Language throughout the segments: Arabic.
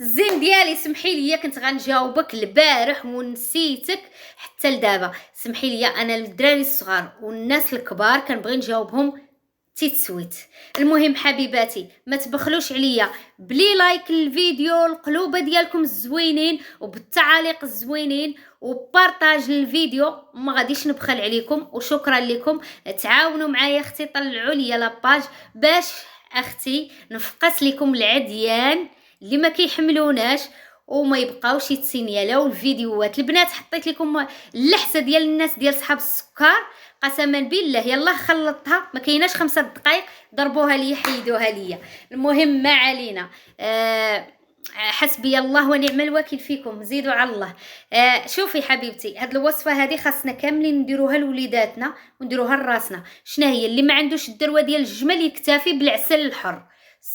الزين ديالي سمحي لي كنت غنجاوبك البارح ونسيتك حتى لدابا. سمحي لي انا الدراري الصغار والناس الكبار كنبغي نجاوبهم تيتسويت. المهم حبيباتي ما تبخلوش عليا بلي لايك الفيديو، القلوبه ديالكم الزوينين وبالتعاليق الزوينين وبارطاج الفيديو، ما غاديش نبخل عليكم. وشكرا لكم. تعاونوا معايا اختي، طلعوا لي لاباج باش اختي نفقس لكم العديان اللي ما كيحملوناش وما يبقاوش يتسينيالاو الفيديوهات. البنات حطيت لكم اللحسه ديال الناس ديال صحاب السكر، قسما بالله يلا خلطتها ما كايناش 5 دقائق، ضربوها لي حيدوها لي. المهم ما علينا. حسبي الله ونعم الوكيل فيكم، زيدوا على الله. شوفي حبيبتي، هاد الوصفه هذه خاصنا كاملين نديروها لوليداتنا ونديروها لراسنا. شنو هي؟ اللي ما عندوش الدروه ديال الجمل يكتفي بالعسل الحر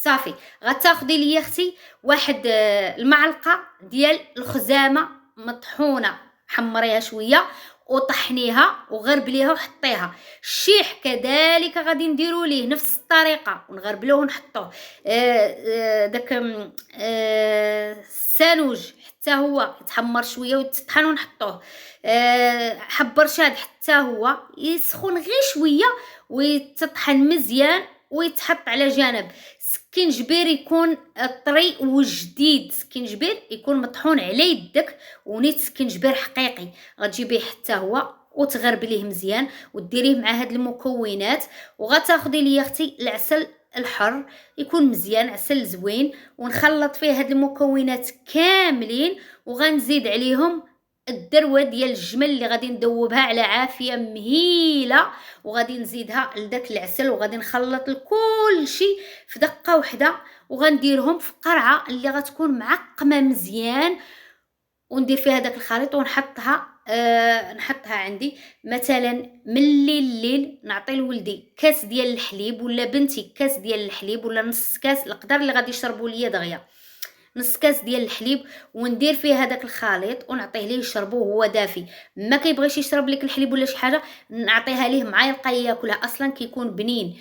صافي. غتاخدي لي اختي واحد المعلقه ديال الخزامه مطحونه، حمريها شويه وطحنيها وغربليها وحطيها. الشيح كذلك غادي نديروا ليه نفس الطريقه ونغربلوه ونحطوه. داك السانوج حتى هو يتحمر شويه ويتطحن ونحطوه. حب رشاد حتى هو يسخن غير شويه ويتطحن مزيان ويتحط على جانب. سكينجبير يكون طري وجديد، سكينجبير يكون مطحون على يدك ونيت سكينجبير حقيقي، غتجيبيه حتى هو وتغربليه مزيان وديريه مع هاد المكونات. وغتاخدي لي اختي العسل الحر يكون مزيان، عسل زوين، ونخلط فيه هاد المكونات كاملين وغنزيد عليهم الدروه ديال الجمل اللي غادي ندوبها على عافيه مهيله، وغادي نزيدها لداك العسل وغادي نخلط كل شيء في دقه واحده، وغنديرهم في قرعه اللي غتكون معقمه مزيان، وندير فيها داك الخليط ونحطها نحطها عندي. مثلا ملي الليل نعطي لولدي كاس ديال الحليب ولا بنتي كاس ديال الحليب ولا نص كاس، القدر اللي غادي يشربوا ليا دغيا نص كاس ديال الحليب، وندير فيه هذاك الخليط ونعطيه ليه يشربوه وهو دافي. ما كيبغيش يشرب لك الحليب ولا شي حاجه نعطيها ليه معلقه ياكلها، اصلا كيكون بنين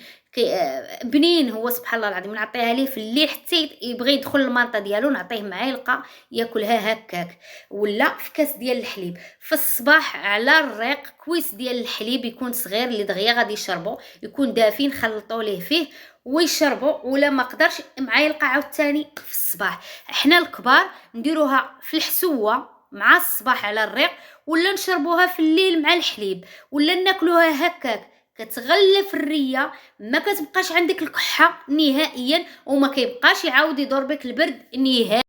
بنين هو سبحان الله العظيم. نعطيها ليه في الليل حتى يبغي يدخل المانطه ديالو نعطيه معلقه ياكلها هكاك، ولا في كاس ديال الحليب. في الصباح على الريق كويس ديال الحليب يكون صغير اللي دغيا غادي يشربو يكون دافي، نخلطوا ليه فيه ويشربوا. ولا ما قدرش معلقه عاوتاني في الصباح. احنا الكبار نديروها في الحسوه مع الصباح على الريق، ولا نشربوها في الليل مع الحليب، ولا ناكلوها هكاك كتغلف الريه، ما كتبقاش عندك الكحه نهائيا وما كيبقاش يعاود يضربك البرد نهائيا.